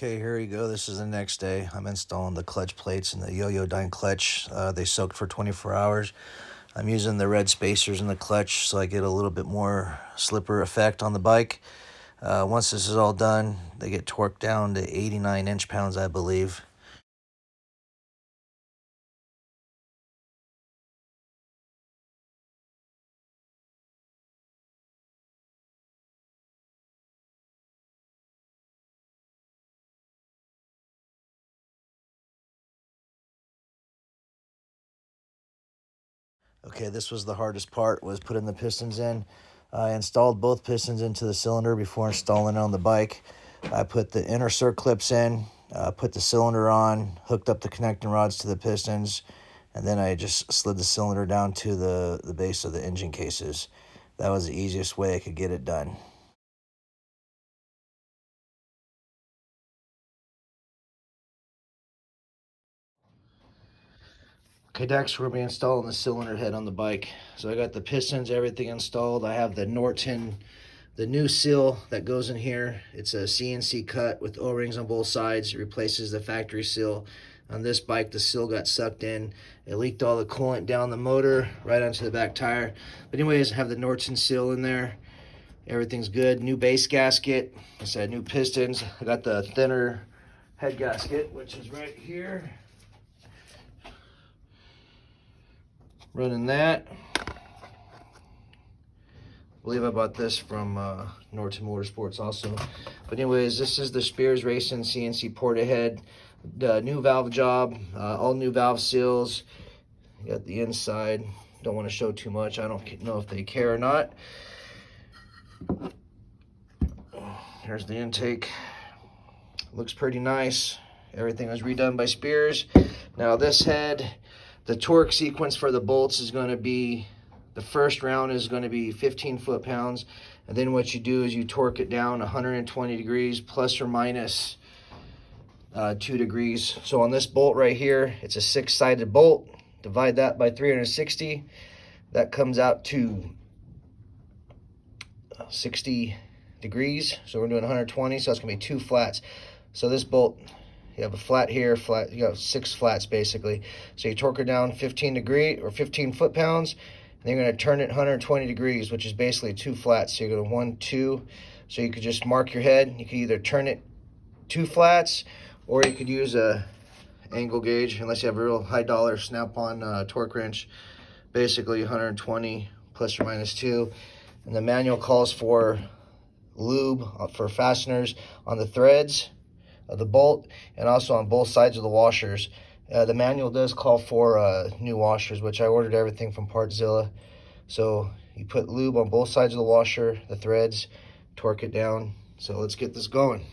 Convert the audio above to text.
Okay, here we go. This is the next day. I'm installing the clutch plates and the yo-yo dyne clutch. They soaked for 24 hours. I'm using the red spacers in the clutch so I get a little bit more slipper effect on the bike. Once this is all done, they get torqued down to 89 inch-pounds, I believe. Okay, this was the hardest part, was putting the pistons in. I installed both pistons into the cylinder before installing it on the bike. I put the inner circlips in, put the cylinder on, hooked up the connecting rods to the pistons, and then I just slid the cylinder down to the base of the engine cases. That was the easiest way I could get it done. Okay, next we're going to be installing the cylinder head on the bike. So I got the pistons, everything installed. I have the the new seal that goes in here. It's a CNC cut with O-rings on both sides. It replaces the factory seal. On this bike, the seal got sucked in. It leaked all the coolant down the motor right onto the back tire. But anyways, I have the Norton seal in there. Everything's good. New base gasket. I said new pistons. I got the thinner head gasket, which is right here. Running that. I believe I bought this from Norton Motorsports also. But anyways, this is the Spears Racing CNC porta head. The new valve job, all new valve seals. You got the inside. Don't want to show too much. I don't know if they care or not. Here's the intake. Looks pretty nice. Everything was redone by Spears. Now this head, the torque sequence for the bolts is going to be, the first round is going to be 15 foot-pounds, and then what you do is you torque it down 120 degrees plus or minus 2 degrees. So on this bolt right here, it's a 6-sided bolt. Divide that by 360. That comes out to 60 degrees. So we're doing 120, so that's going to be 2 flats. So this bolt, you have a flat here, flat, you got 6 flats basically. So you torque it down 15 foot-pounds, and then you're going to turn it 120 degrees, which is basically 2 flats. So you're going to 1, 2. So you could just mark your head. You could either turn it 2 flats, or you could use a angle gauge, unless you have a real high dollar snap-on torque wrench. Basically 120 plus or minus 2. And the manual calls for lube for fasteners on the threads of the bolt and also on both sides of the washers. The manual does call for new washers, which I ordered everything from Partzilla. So you put lube on both sides of the washer, the threads, torque it down. So let's get this going.